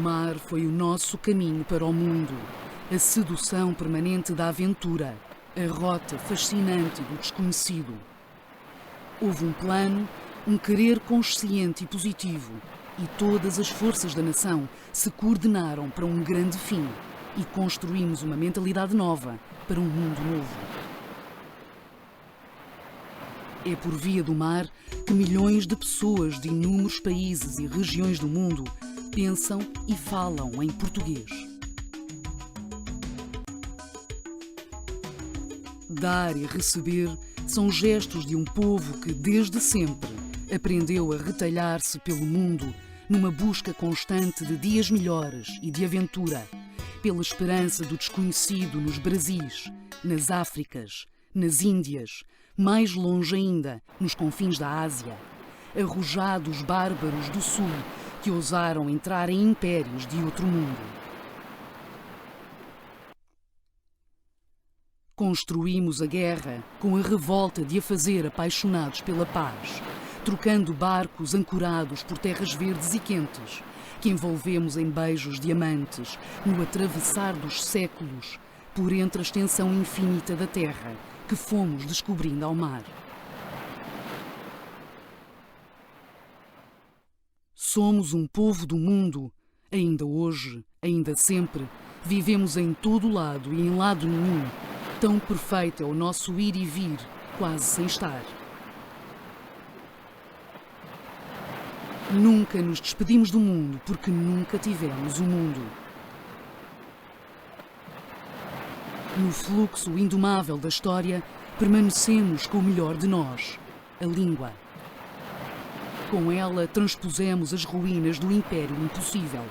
mar foi o nosso caminho para o mundo, a sedução permanente da aventura, a rota fascinante do desconhecido. Houve um plano, um querer consciente e positivo, e todas as forças da nação se coordenaram para um grande fim e construímos uma mentalidade nova para um mundo novo. É por via do mar que milhões de pessoas de inúmeros países e regiões do mundo pensam e falam em português. Dar e receber são gestos de um povo que, desde sempre, aprendeu a retalhar-se pelo mundo numa busca constante de dias melhores e de aventura, pela esperança do desconhecido nos Brasis, nas Áfricas, nas Índias, mais longe ainda, nos confins da Ásia, arrojados bárbaros do Sul que ousaram entrar em impérios de outro mundo. Construímos a guerra com a revolta de a fazer apaixonados pela paz, trocando barcos ancorados por terras verdes e quentes, que envolvemos em beijos diamantes no atravessar dos séculos, por entre a extensão infinita da terra que fomos descobrindo ao mar. Somos um povo do mundo, ainda hoje, ainda sempre, vivemos em todo lado e em lado nenhum. Tão perfeito é o nosso ir e vir, quase sem estar. Nunca nos despedimos do mundo porque nunca tivemos o mundo. No fluxo indomável da história, permanecemos com o melhor de nós, a língua. Com ela transpusemos as ruínas do Império Impossível.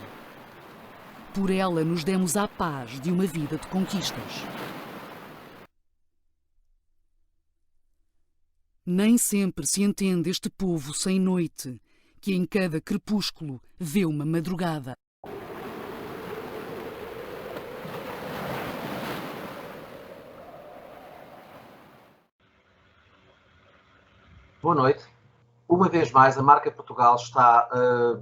Por ela nos demos à paz de uma vida de conquistas. Nem sempre se entende este povo sem noite, que em cada crepúsculo vê uma madrugada. Boa noite. Uma vez mais, a Marca Portugal está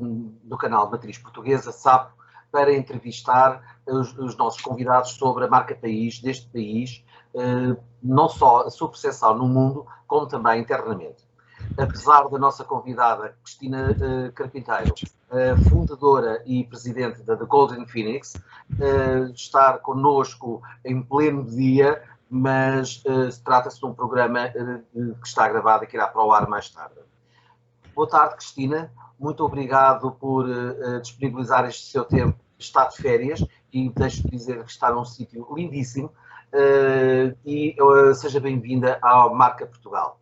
no canal Matriz Portuguesa, SAP, para entrevistar os nossos convidados sobre a marca país, deste país, não só a sua percepção no mundo, como também internamente. Apesar da nossa convidada, Cristina Carpinteiro, fundadora e presidente da The Golden Phoenix, estar connosco em pleno dia, mas trata-se de um programa que está gravado e que irá para o ar mais tarde. Boa tarde, Cristina. Muito obrigado por disponibilizar este seu tempo. Está de férias e deixo-te dizer que está num sítio lindíssimo e seja bem-vinda à Marca Portugal.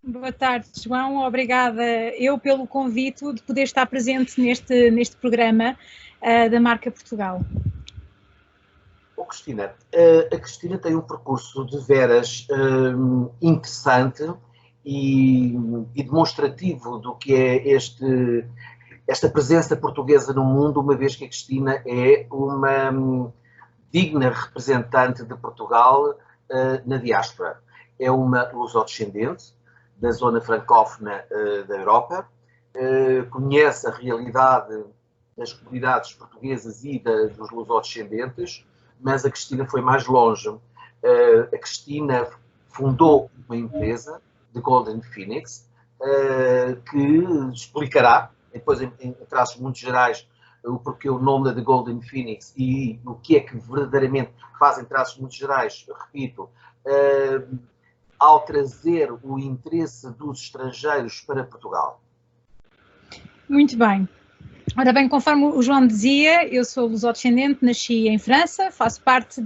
Boa tarde, João. Obrigada eu pelo convite de poder estar presente neste programa da Marca Portugal. Cristina, a Cristina tem um percurso de veras interessante e demonstrativo do que é esta presença portuguesa no mundo, uma vez que a Cristina é uma digna representante de Portugal na diáspora. É uma lusodescendente da zona francófona da Europa, conhece a realidade das comunidades portuguesas e dos lusodescendentes, mas a Cristina foi mais longe. A Cristina fundou uma empresa, The Golden Phoenix, que explicará, depois em traços muito gerais, o porquê o nome da The Golden Phoenix e o que é que verdadeiramente faz em traços muito gerais, repito, ao trazer o interesse dos estrangeiros para Portugal. Muito bem. Ora bem, conforme o João dizia, eu sou lusodescendente, nasci em França, faço parte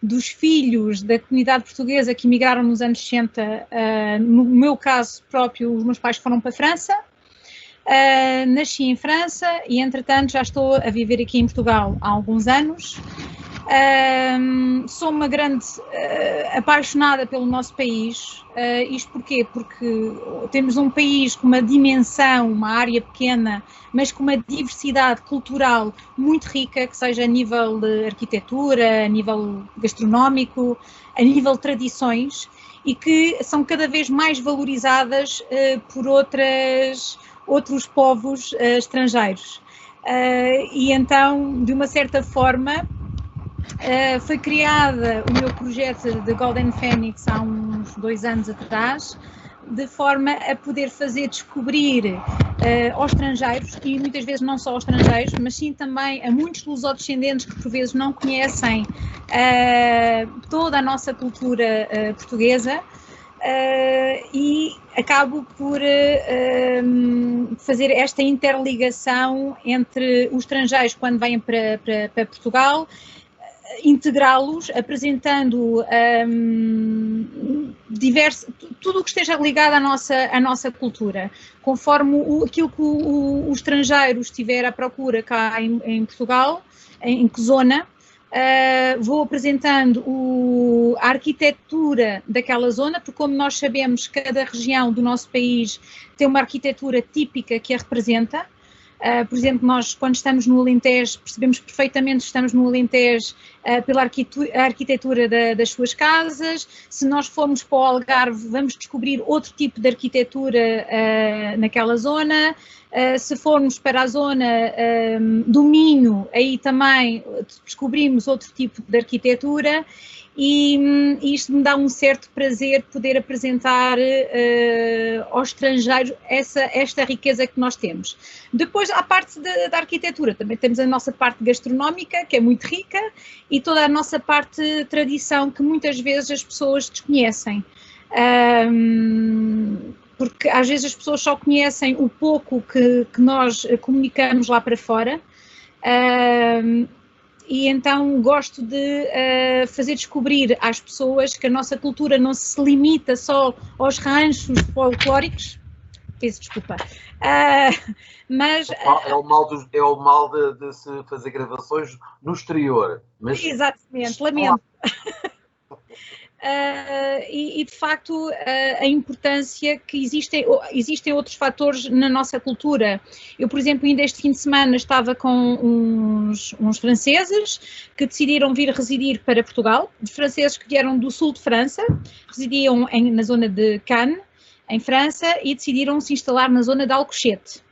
dos filhos da comunidade portuguesa que emigraram nos anos 60. No meu caso próprio, os meus pais foram para a França. Nasci em França e, entretanto, já estou a viver aqui em Portugal há alguns anos. Sou uma grande apaixonada pelo nosso país. Isto porquê? Porque temos um país com uma dimensão, uma área pequena, mas com uma diversidade cultural muito rica, que seja a nível de arquitetura, a nível gastronómico, a nível de tradições, e que são cada vez mais valorizadas por outros povos estrangeiros. e então, de uma certa forma, foi criada o meu projeto de Golden Phoenix há uns 2 anos atrás, de forma a poder fazer descobrir aos estrangeiros, e muitas vezes não só aos estrangeiros, mas sim também a muitos lusodescendentes que por vezes não conhecem toda a nossa cultura portuguesa, e acabo por fazer esta interligação entre os estrangeiros quando vêm para Portugal, integrá-los, apresentando tudo o que esteja ligado à nossa cultura, conforme aquilo que o estrangeiro estiver à procura cá em Portugal, em que zona. Vou apresentando a arquitetura daquela zona, porque como nós sabemos, cada região do nosso país tem uma arquitetura típica que a representa. Por exemplo, nós quando estamos no Alentejo, percebemos perfeitamente que estamos no Alentejo pela arquitetura das suas casas. Se nós formos para o Algarve, vamos descobrir outro tipo de arquitetura naquela zona. Se formos para a zona do Minho, aí também descobrimos outro tipo de arquitetura. E isto me dá um certo prazer poder apresentar aos estrangeiros esta riqueza que nós temos. Depois, à parte da arquitetura, também temos a nossa parte gastronómica, que é muito rica, e toda a nossa parte de tradição, que muitas vezes as pessoas desconhecem. Porque às vezes as pessoas só conhecem o pouco que nós comunicamos lá para fora. E então gosto de fazer descobrir às pessoas que a nossa cultura não se limita só aos ranchos folclóricos. Peço desculpa. Mas é o mal de se fazer gravações no exterior. Mas exatamente, lamento. E de facto a importância que existem outros fatores na nossa cultura. Eu, por exemplo, ainda este fim de semana estava com uns franceses que decidiram vir residir para Portugal, franceses que vieram do sul de França, residiam na zona de Cannes, em França, e decidiram se instalar na zona de Alcochete.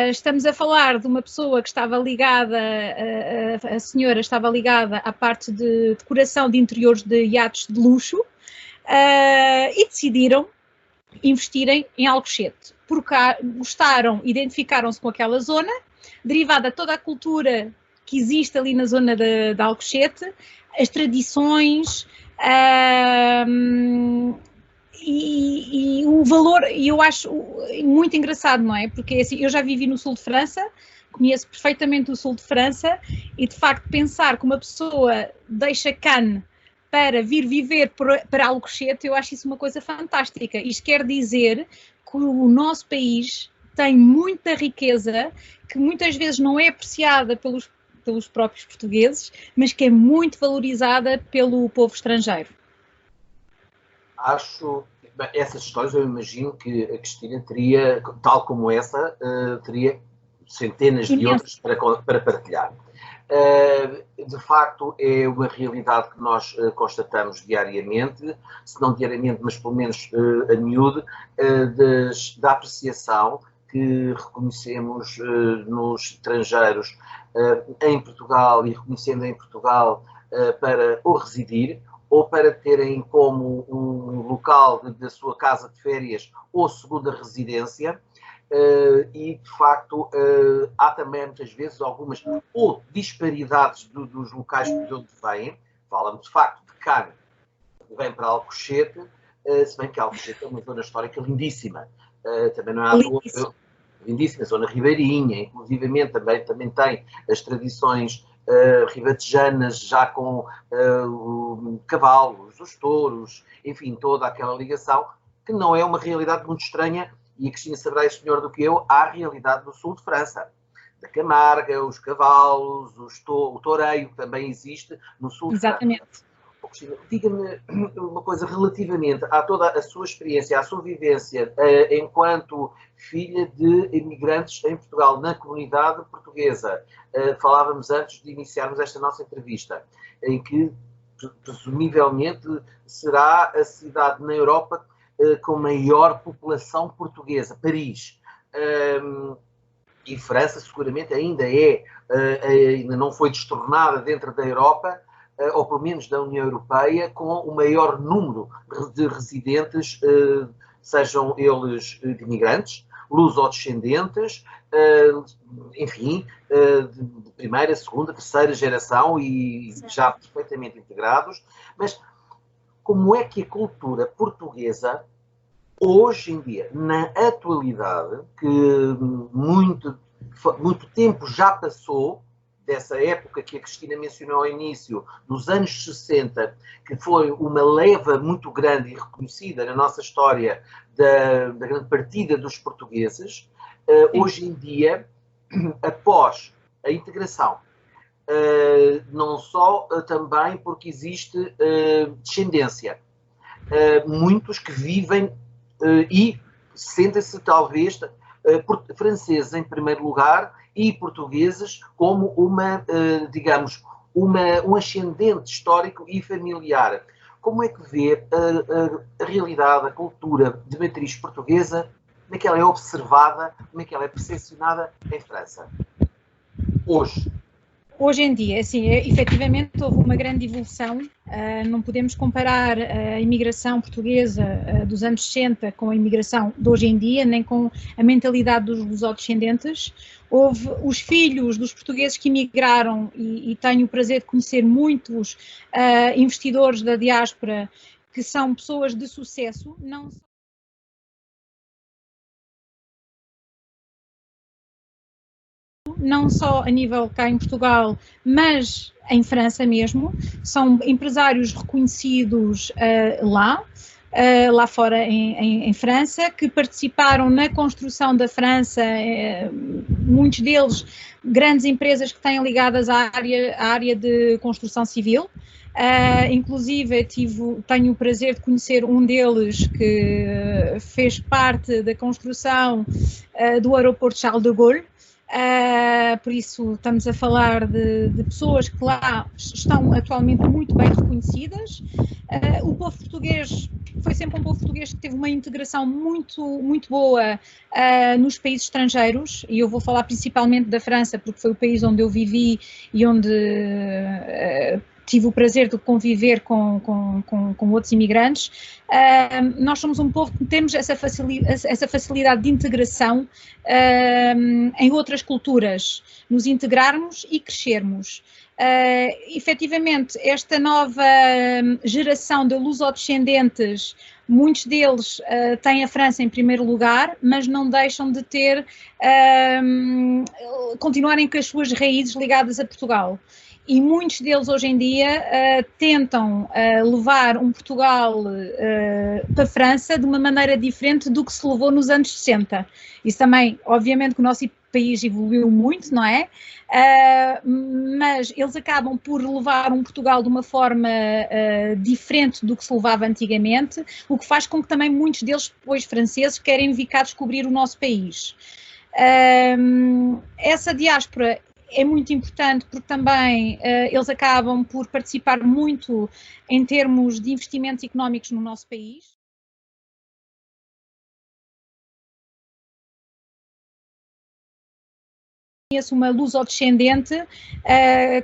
Estamos a falar de uma pessoa que estava ligada, a senhora estava ligada à parte de decoração de interiores de iates de luxo, e decidiram investirem em Alcochete, porque gostaram, identificaram-se com aquela zona, derivada toda a cultura que existe ali na zona de Alcochete, as tradições, e o valor, e eu acho muito engraçado, não é? Porque assim, eu já vivi no sul de França, conheço perfeitamente o sul de França, e de facto pensar que uma pessoa deixa Cannes para vir viver para Alcochete, eu acho isso uma coisa fantástica. Isto quer dizer que o nosso país tem muita riqueza, que muitas vezes não é apreciada pelos próprios portugueses, mas que é muito valorizada pelo povo estrangeiro. Essas histórias, eu imagino que a Cristina teria, tal como essa, teria centenas de outras para partilhar. De facto, é uma realidade que nós constatamos diariamente, se não diariamente, mas pelo menos a miúde, da apreciação que reconhecemos nos estrangeiros em Portugal, e reconhecendo em Portugal para ou residir, ou para terem como um local da sua casa de férias ou segunda residência, e de facto há também muitas vezes algumas ou disparidades dos locais de onde vêm. Fala-me de facto de Cannes, vem para Alcochete, se bem que Alcochete é uma zona histórica lindíssima, também não é lindíssima, zona ribeirinha, inclusivamente também tem as tradições ribatejanas, já com cavalos, os touros, enfim, toda aquela ligação, que não é uma realidade muito estranha, e a Cristina saberá isso melhor do que eu, à realidade do sul de França. Da Camarga, os cavalos, o toureio, que também existe no sul de França. Exatamente. Cristina, diga-me uma coisa relativamente a toda a sua experiência, à sua vivência enquanto filha de imigrantes em Portugal, na comunidade portuguesa. Falávamos antes de iniciarmos esta nossa entrevista, em que presumivelmente será a cidade na Europa com maior população portuguesa, Paris. e França seguramente ainda não foi destornada dentro da Europa, ou pelo menos da União Europeia, com o maior número de residentes, sejam eles de imigrantes, lusodescendentes, enfim, de primeira, segunda, terceira geração e já perfeitamente integrados. Mas como é que a cultura portuguesa, hoje em dia, na atualidade, que muito tempo já passou, dessa época que a Cristina mencionou ao início, nos anos 60, que foi uma leva muito grande e reconhecida na nossa história da grande partida dos portugueses, hoje em dia, após a integração, não só também porque existe descendência, muitos que vivem e sentem-se talvez franceses em primeiro lugar e portugueses como digamos, um ascendente histórico e familiar. Como é que vê a realidade, a cultura de matriz portuguesa, como é que ela é observada, como é que ela é percepcionada em França? Hoje. Hoje em dia, assim, efetivamente houve uma grande evolução, não podemos comparar a imigração portuguesa dos anos 60 com a imigração de hoje em dia, nem com a mentalidade dos lusodescendentes. Houve os filhos dos portugueses que imigraram, e tenho o prazer de conhecer muitos investidores da diáspora que são pessoas de sucesso, não só a nível cá em Portugal, mas em França mesmo. São empresários reconhecidos lá fora em França, que participaram na construção da França, muitos deles grandes empresas que têm ligadas à área de construção civil. Inclusive tenho o prazer de conhecer um deles que fez parte da construção do aeroporto Charles de Gaulle. Por isso estamos a falar de pessoas que lá estão atualmente muito bem reconhecidas. O povo português foi sempre um povo português que teve uma integração muito boa nos países estrangeiros, e eu vou falar principalmente da França porque foi o país onde eu vivi e onde tive o prazer de conviver com outros imigrantes. Nós somos um povo que temos essa facilidade de integração em outras culturas, nos integrarmos e crescermos. Efetivamente, esta nova geração de lusodescendentes, muitos deles têm a França em primeiro lugar, mas não deixam de continuarem com as suas raízes ligadas a Portugal. E muitos deles hoje em dia tentam levar um Portugal para a França de uma maneira diferente do que se levou nos anos 60. Isso também, obviamente que o nosso país evoluiu muito, não é? Mas eles acabam por levar um Portugal de uma forma diferente do que se levava antigamente, o que faz com que também muitos deles, depois franceses, querem vir cá descobrir o nosso país. Essa diáspora é muito importante porque também eles acabam por participar muito em termos de investimentos económicos no nosso país. Conheço uma lusodescendente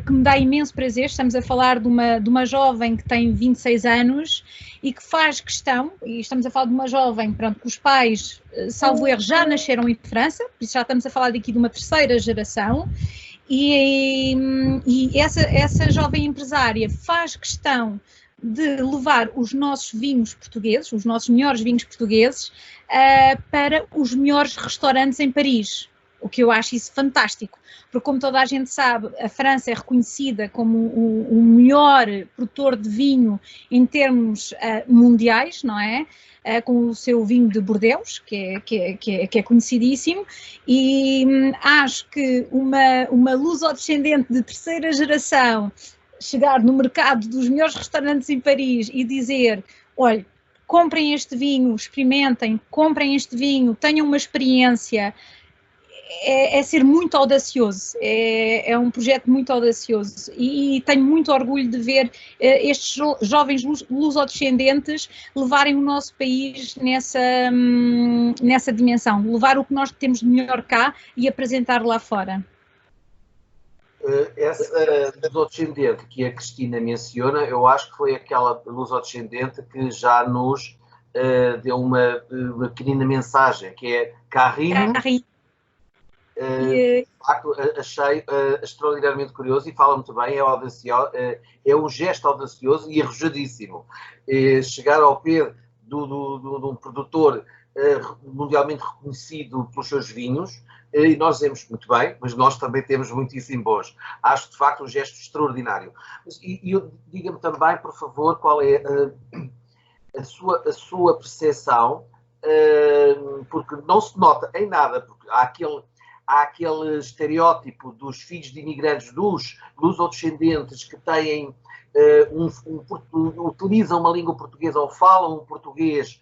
que me dá imenso prazer. Estamos a falar de uma jovem que tem 26 anos e que faz questão, e estamos a falar de uma jovem, pronto, que os pais, salvo erro, já nasceram em França, por isso já estamos a falar aqui de uma terceira geração. E essa jovem empresária faz questão de levar os nossos vinhos portugueses, os nossos melhores vinhos portugueses, para os melhores restaurantes em Paris, o que eu acho isso fantástico, porque como toda a gente sabe, a França é reconhecida como o melhor produtor de vinho em termos mundiais, não é? Com o seu vinho de Bordeaux, que é conhecidíssimo, e acho que uma lusodescendente de terceira geração chegar no mercado dos melhores restaurantes em Paris e dizer, olha, comprem este vinho, experimentem, comprem este vinho, tenham uma experiência, é ser muito audacioso, é um projeto muito audacioso e tenho muito orgulho de ver estes jovens lusodescendentes levarem o nosso país nessa dimensão, levar o que nós temos de melhor cá e apresentar lá fora. Essa lusodescendente que a Cristina menciona, eu acho que foi aquela lusodescendente que já nos deu uma pequenina mensagem, que é Carrinho. De facto, achei extraordinariamente curioso e fala muito bem, é um gesto audacioso e arrojadíssimo. Chegar ao pé de um produtor mundialmente reconhecido pelos seus vinhos, e nós dizemos muito bem, mas nós também temos muitíssimo bons. Acho, de facto, um gesto extraordinário. Diga-me também, por favor, qual é a sua percepção, porque não se nota em nada, porque há aquele estereótipo dos filhos de imigrantes, dos lusodescendentes que têm, utilizam uma língua portuguesa ou falam um português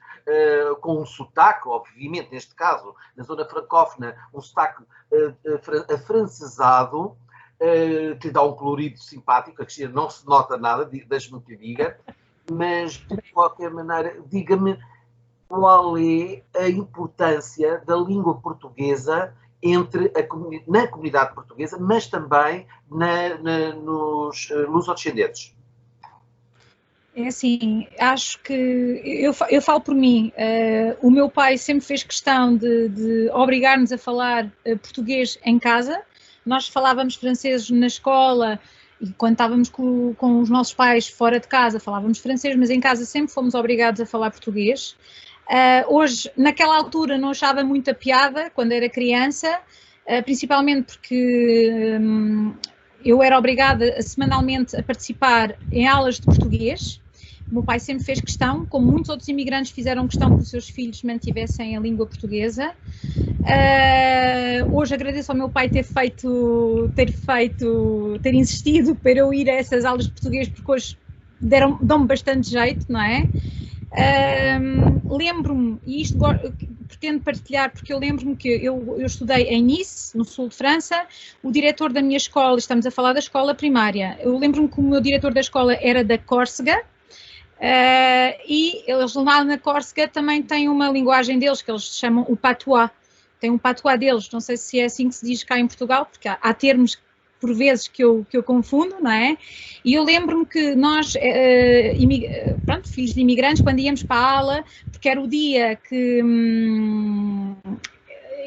com um sotaque, obviamente, neste caso, na zona francófona, um sotaque afrancesado, que lhe dá um colorido simpático. A Cristina não se nota nada, deixe-me que diga, mas, de qualquer maneira, diga-me qual é a importância da língua portuguesa na comunidade portuguesa, mas também nos lusodescendentes. É assim, acho que eu falo por mim, o meu pai sempre fez questão de obrigar-nos a falar português em casa. Nós falávamos francês na escola e quando estávamos com os nossos pais fora de casa falávamos francês, mas em casa sempre fomos obrigados a falar português. Hoje, naquela altura, não achava muita piada quando era criança, principalmente porque eu era obrigada semanalmente a participar em aulas de português. O meu pai sempre fez questão, como muitos outros imigrantes fizeram questão que os seus filhos mantivessem a língua portuguesa. Hoje agradeço ao meu pai ter insistido para eu ir a essas aulas de português, porque hoje dão-me bastante jeito, não é? Lembro-me, e isto pretendo partilhar, porque eu lembro-me que eu estudei em Nice, no sul de França. O diretor da minha escola, estamos a falar da escola primária, eu lembro-me que o meu diretor da escola era da Córcega, e eles lá na Córcega também têm uma linguagem deles, que eles chamam o patois. Tem um patois deles, não sei se é assim que se diz cá em Portugal, porque há termos por vezes que eu confundo, não é? E eu lembro-me que nós, filhos de imigrantes, quando íamos para a aula, porque era o dia que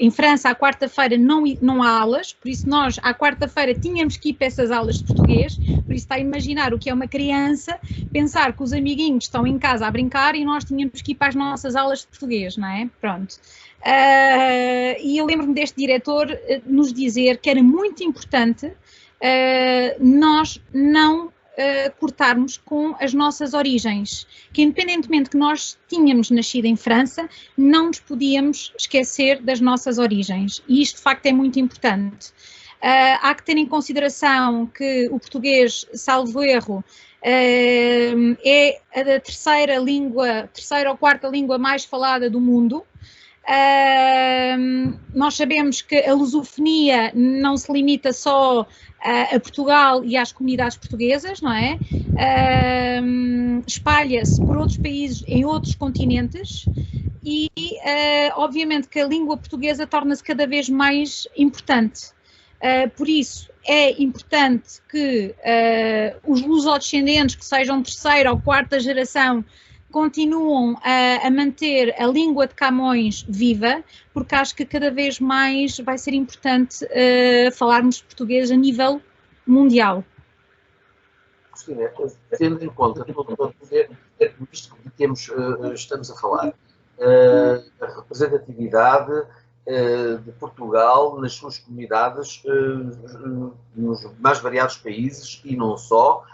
em França, à quarta-feira, não há aulas, por isso nós, à quarta-feira, tínhamos que ir para essas aulas de português, por isso está a imaginar o que é uma criança pensar que os amiguinhos estão em casa a brincar e nós tínhamos que ir para as nossas aulas de português, não é? Pronto. E eu lembro-me deste diretor nos dizer que era muito importante nós não cortarmos com as nossas origens, que independentemente que nós tínhamos nascido em França, não nos podíamos esquecer das nossas origens, e isto de facto é muito importante. Há que ter em consideração que o português, salvo erro, é a terceira ou quarta língua mais falada do mundo. Nós sabemos que a lusofonia não se limita só a Portugal e às comunidades portuguesas, não é? Espalha-se por outros países em outros continentes e, obviamente, que a língua portuguesa torna-se cada vez mais importante. Por isso, é importante que os lusodescendentes, que sejam terceira ou quarta geração, continuam a manter a língua de Camões viva, porque acho que cada vez mais vai ser importante falarmos português a nível mundial. Cristina, tendo em conta todo isto que estamos a falar, a representatividade de Portugal nas suas comunidades, nos mais variados países e não só,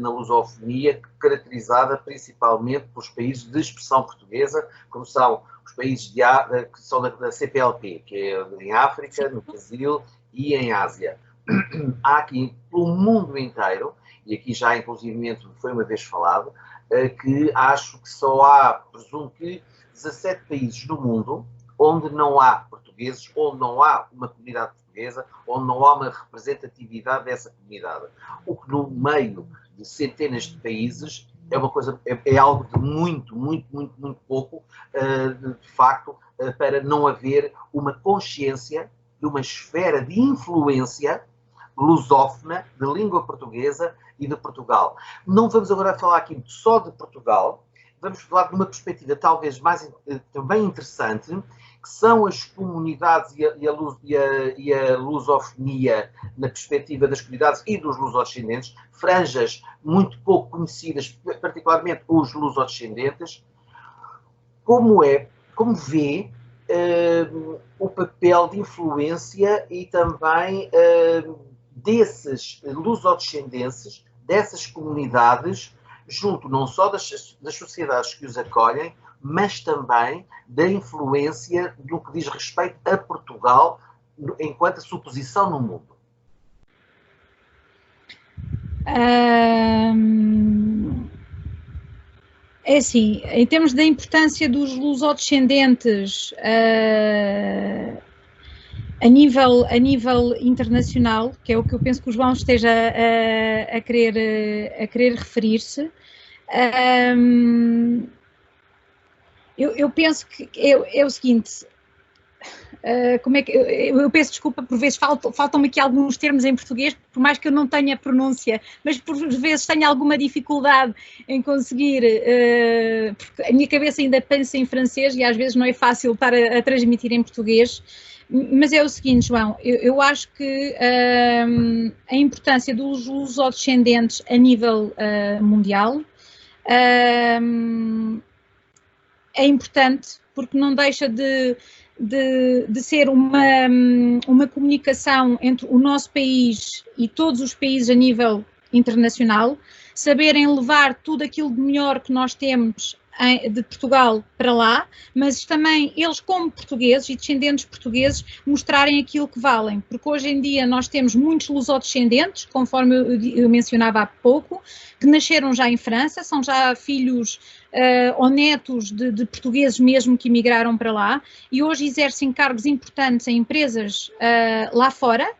na lusofonia, caracterizada principalmente pelos países de expressão portuguesa, como são os países que são da CPLP, que é em África, no Brasil e em Ásia. Há aqui, pelo mundo inteiro, e aqui já inclusivamente foi uma vez falado, que acho que só há, presumo que, 17 países do mundo onde não há portugueses, onde não há uma comunidade portuguesa, onde não há uma representatividade dessa comunidade. O que no meio de centenas de países é uma coisa, é algo de muito pouco, de facto, para não haver uma consciência de uma esfera de influência lusófona, de língua portuguesa e de Portugal. Não vamos agora falar aqui só de Portugal, vamos falar de uma perspectiva talvez mais também interessante, que são as comunidades e a lusofonia na perspectiva das comunidades e dos lusodescendentes, franjas muito pouco conhecidas, particularmente os lusodescendentes. Como vê o papel de influência e também desses lusodescendentes, dessas comunidades, junto não só das sociedades que os acolhem, mas também da influência no que diz respeito a Portugal enquanto a sua posição no mundo? É assim, em termos da importância dos lusodescendentes a nível internacional, que é o que eu penso que o João esteja a querer referir-se, eu penso que é o seguinte, como é que eu peço desculpa, por vezes faltam-me aqui alguns termos em português, por mais que eu não tenha pronúncia, mas por vezes tenho alguma dificuldade em conseguir, porque a minha cabeça ainda pensa em francês e às vezes não é fácil estar a transmitir em português. Mas é o seguinte, João, eu acho que a importância dos lusodescendentes a nível mundial é importante, porque não deixa de ser uma comunicação entre o nosso país e todos os países a nível internacional, saberem levar tudo aquilo de melhor que nós temos de Portugal para lá, mas também eles como portugueses e descendentes portugueses mostrarem aquilo que valem, porque hoje em dia nós temos muitos lusodescendentes, conforme eu mencionava há pouco, que nasceram já em França, são já filhos ou netos de portugueses mesmo que emigraram para lá e hoje exercem cargos importantes em empresas lá fora,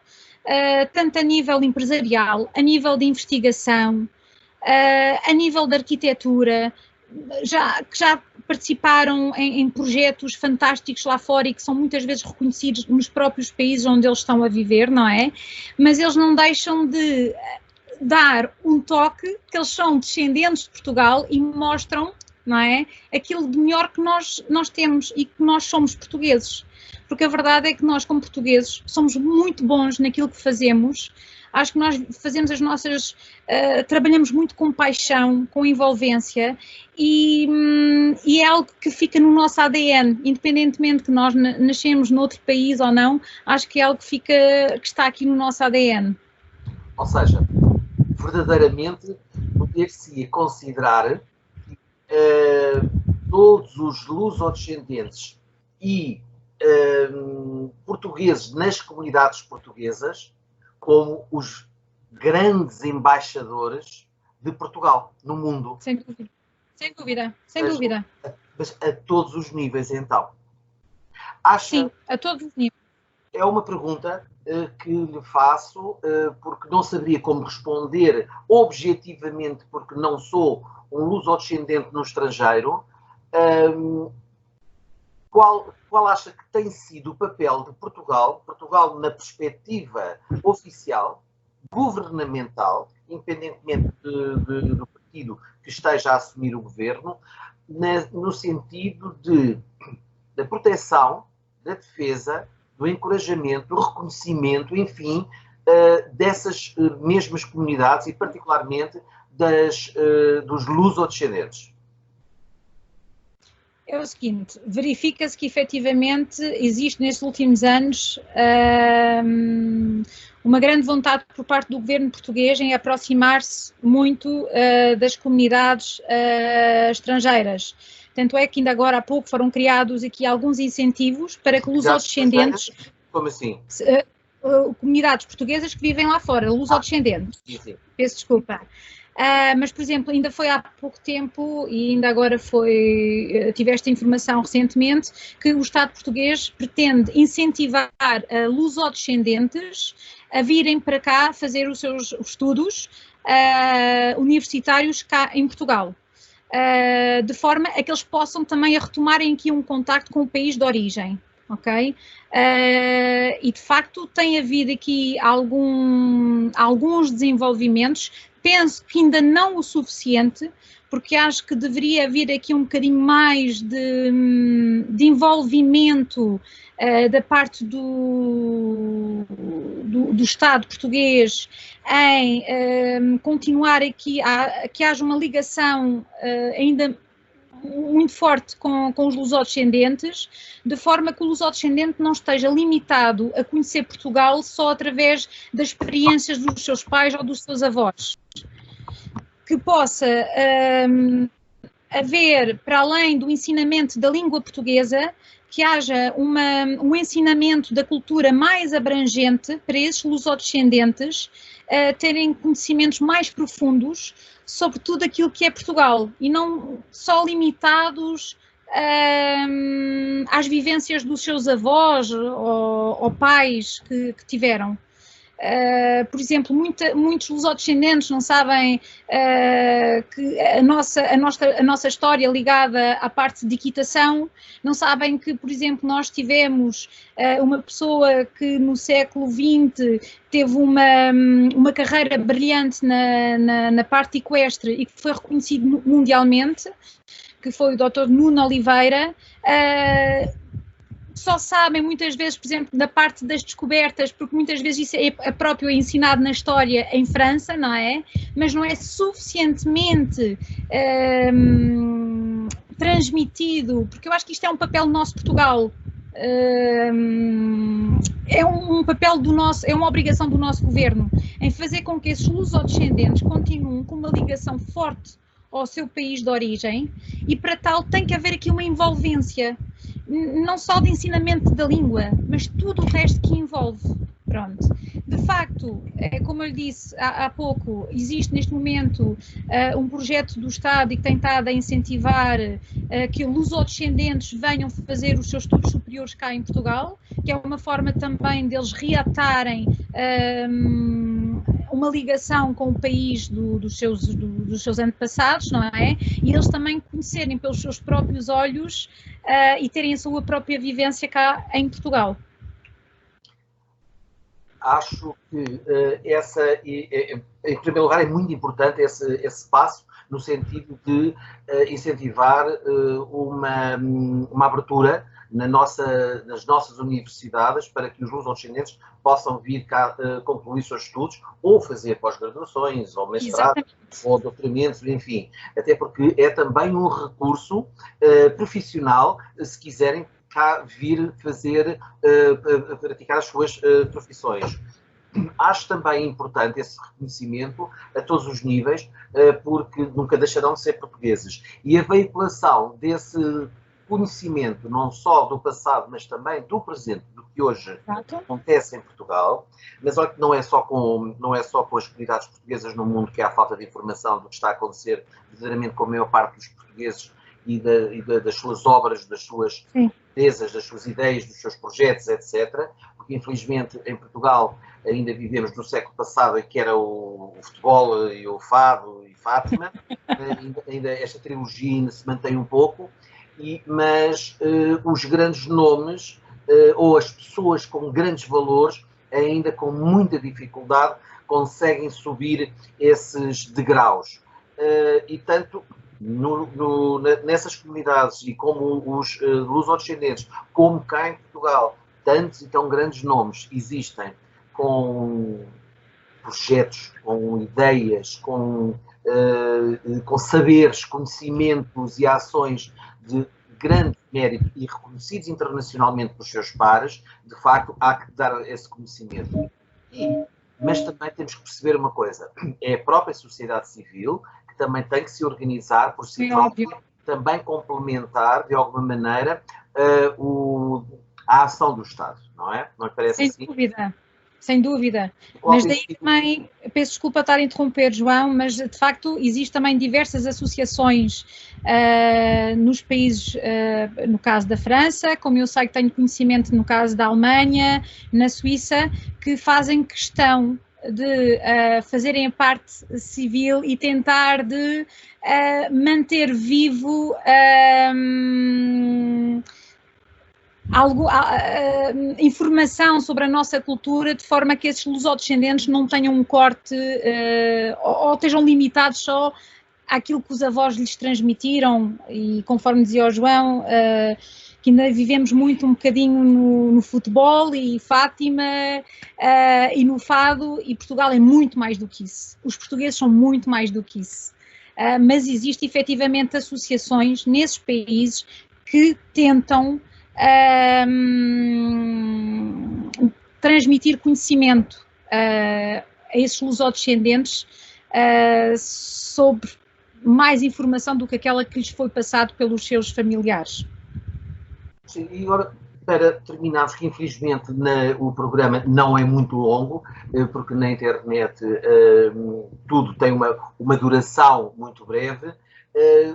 tanto a nível empresarial, a nível de investigação, a nível de arquitetura, que já participaram em projetos fantásticos lá fora e que são muitas vezes reconhecidos nos próprios países onde eles estão a viver, não é? Mas eles não deixam de dar um toque que eles são descendentes de Portugal e mostram, não é, aquilo de melhor que nós temos e que nós somos portugueses. Porque a verdade é que nós, como portugueses, somos muito bons naquilo que fazemos. Acho que nós fazemos as nossas, trabalhamos muito com paixão, com envolvência e é algo que fica no nosso ADN, independentemente que nós nascemos noutro país ou não, acho que é algo que está aqui no nosso ADN. Ou seja, verdadeiramente poder-se considerar que todos os lusodescendentes e portugueses nas comunidades portuguesas como os grandes embaixadores de Portugal no mundo. Sem dúvida, sem dúvida, sem dúvida. Mas a todos os níveis, então. Acha, sim, a todos os níveis. É uma pergunta que lhe faço, porque não saberia como responder objetivamente, porque não sou um lusodescendente no estrangeiro. Qual acha que tem sido o papel de Portugal na perspectiva oficial, governamental, independentemente do partido que esteja a assumir o governo, no sentido da proteção, da defesa, do encorajamento, do reconhecimento, enfim, dessas mesmas comunidades e particularmente dos lusodescendentes? É o seguinte, verifica-se que efetivamente existe nestes últimos anos uma grande vontade por parte do governo português em aproximar-se muito das comunidades estrangeiras. Tanto é que ainda agora há pouco foram criados aqui alguns incentivos para que lusodescendentes... Como assim? Comunidades portuguesas que vivem lá fora, lusodescendentes. Sim. Peço desculpa. Mas, por exemplo, ainda foi há pouco tempo e ainda agora tive esta informação recentemente, que o Estado português pretende incentivar lusodescendentes a virem para cá fazer os seus estudos universitários cá em Portugal. De forma a que eles possam também retomarem aqui um contacto com o país de origem, ok? E de facto tem havido aqui alguns desenvolvimentos, penso que ainda não o suficiente, porque acho que deveria haver aqui um bocadinho mais de envolvimento da parte do Estado português em continuar aqui, que haja uma ligação ainda muito forte com os lusodescendentes, de forma que o lusodescendente não esteja limitado a conhecer Portugal só através das experiências dos seus pais ou dos seus avós. Que possa haver, para além do ensinamento da língua portuguesa, que haja um ensinamento da cultura mais abrangente para esses lusodescendentes terem conhecimentos mais profundos sobre tudo aquilo que é Portugal e não só limitados às vivências dos seus avós ou pais que tiveram. Por exemplo, muitos lusodescendentes não sabem que a nossa história ligada à parte de equitação, não sabem que, por exemplo, nós tivemos uma pessoa que no século XX teve uma carreira brilhante na parte equestre e que foi reconhecido mundialmente, que foi o Dr. Nuno Oliveira. Só sabem muitas vezes, por exemplo, da parte das descobertas, porque muitas vezes isso é próprio ensinado na história em França, não é? Mas não é suficientemente transmitido, porque eu acho que isto é um papel nosso Portugal. É um papel é uma obrigação do nosso governo, em fazer com que esses lusodescendentes continuem com uma ligação forte ao seu país de origem, e para tal tem que haver aqui uma envolvência, não só de ensinamento da língua, mas tudo o resto que envolve. Pronto. De facto, como eu lhe disse há pouco, existe neste momento um projeto do Estado e que tem estado a incentivar que lusodescendentes venham fazer os seus estudos superiores cá em Portugal, que é uma forma também deles reatarem uma ligação com o país dos seus antepassados, não é? E eles também conhecerem pelos seus próprios olhos e terem a sua própria vivência cá em Portugal. Acho que em primeiro lugar, é muito importante esse passo no sentido de incentivar uma abertura nas nossas universidades para que os lusodescendentes possam vir cá concluir seus estudos ou fazer pós-graduações, ou mestrado, ou doutoramentos, enfim. Até porque é também um recurso profissional, se quiserem cá vir praticar as suas profissões. Acho também importante esse reconhecimento a todos os níveis, porque nunca deixarão de ser portugueses. E a veiculação desse conhecimento, não só do passado, mas também do presente, do que hoje acontece em Portugal, mas olha que não é só com as comunidades portuguesas no mundo que há falta de informação do que está a acontecer verdadeiramente com a maior parte dos portugueses e das suas obras, das suas empresas, das suas ideias, dos seus projetos, etc. Porque, infelizmente, em Portugal ainda vivemos no século passado, em que era o futebol e o fado e Fátima. Ainda esta trilogia ainda se mantém um pouco, mas os grandes nomes ou as pessoas com grandes valores, ainda com muita dificuldade, conseguem subir esses degraus. E tanto nessas comunidades, e como os lusodescendentes, como cá em Portugal, tantos e tão grandes nomes existem com projetos, com ideias, com saberes, conhecimentos e ações de grande mérito e reconhecidos internacionalmente pelos seus pares, de facto há que dar esse conhecimento. Mas também temos que perceber uma coisa, é a própria sociedade civil que também tem que se organizar por si própria, também complementar de alguma maneira a ação do Estado, não é? Não parece sem dúvida. Sem dúvida. Mas daí também, peço desculpa estar a interromper, João, mas de facto existem também diversas associações nos países, no caso da França, como eu sei que tenho conhecimento no caso da Alemanha, na Suíça, que fazem questão de fazerem a parte civil e tentar de manter vivo informação sobre a nossa cultura, de forma que esses lusodescendentes não tenham um corte ou estejam limitados só àquilo que os avós lhes transmitiram. E conforme dizia o João, que ainda vivemos muito um bocadinho no futebol e Fátima e no fado, e Portugal é muito mais do que isso. Os portugueses são muito mais do que isso. Mas existem efetivamente associações nesses países que tentam transmitir conhecimento a esses lusodescendentes sobre mais informação do que aquela que lhes foi passado pelos seus familiares. Sim, e agora, para terminarmos, que infelizmente o programa não é muito longo, porque na internet tudo tem uma duração muito breve,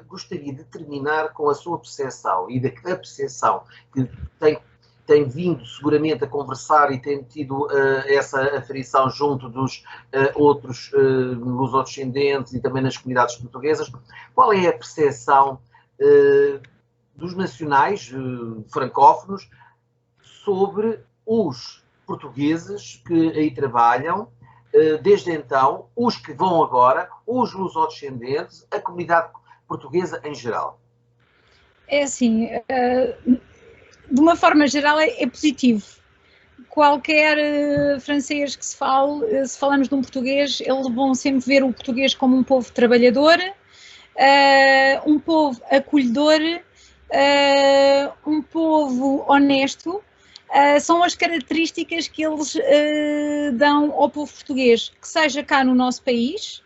gostaria de terminar com a sua percepção e da percepção que tem vindo seguramente a conversar e tem tido essa aferição junto dos outros lusodescendentes e também nas comunidades portuguesas. Qual é a percepção dos nacionais francófonos sobre os portugueses que aí trabalham, desde então, os que vão agora, os lusodescendentes, a comunidade portuguesa em geral? É assim, de uma forma geral é positivo. Qualquer francês que se fale, se falamos de um português, eles vão sempre ver o português como um povo trabalhador, um povo acolhedor, um povo honesto. São as características que eles dão ao povo português, que seja cá no nosso país,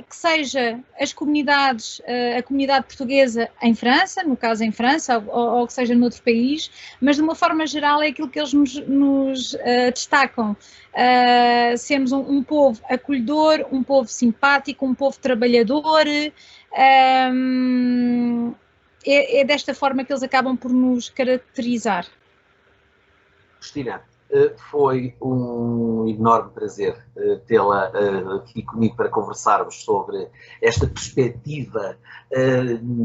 que seja as comunidades, a comunidade portuguesa em França, no caso em França, ou que seja noutro país, mas de uma forma geral é aquilo que eles nos destacam. Sermos um povo acolhedor, um povo simpático, um povo trabalhador. É desta forma que eles acabam por nos caracterizar. Cristina, foi um enorme prazer tê-la aqui comigo para conversarmos sobre esta perspectiva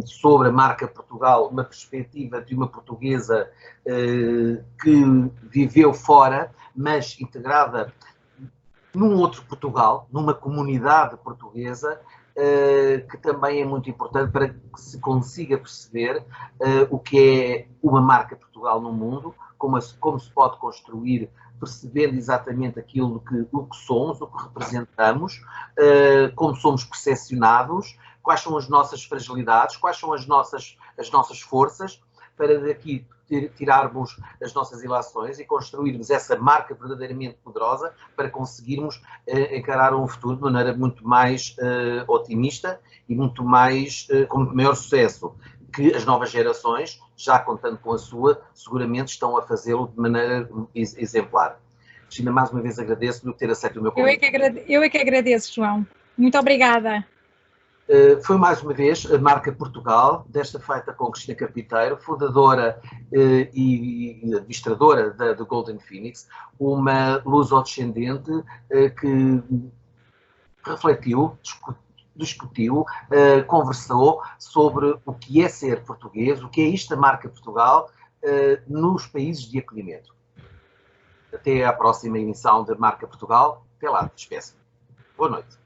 sobre a marca Portugal, uma perspectiva de uma portuguesa que viveu fora, mas integrada num outro Portugal, numa comunidade portuguesa, que também é muito importante para que se consiga perceber o que é uma marca Portugal no mundo, como se pode construir, percebendo exatamente o que somos, o que representamos, como somos percepcionados, quais são as nossas fragilidades, quais são as nossas forças, para daqui tirarmos as nossas ilações e construirmos essa marca verdadeiramente poderosa para conseguirmos encarar um futuro de maneira muito mais otimista e muito mais, com muito maior sucesso, que as novas gerações, já contando com a sua, seguramente estão a fazê-lo de maneira exemplar. Cristina, mais uma vez agradeço por ter aceito o meu convite. Eu é que agradeço, João. Muito obrigada. Foi mais uma vez a marca Portugal, desta feita com Cristina Carpinteiro, fundadora e administradora da Golden Phoenix, uma lusodescendente que refletiu, discutiu, conversou sobre o que é ser português, o que é esta marca Portugal nos países de acolhimento. Até à próxima emissão da Marca Portugal. Até lá, despeço. Boa noite.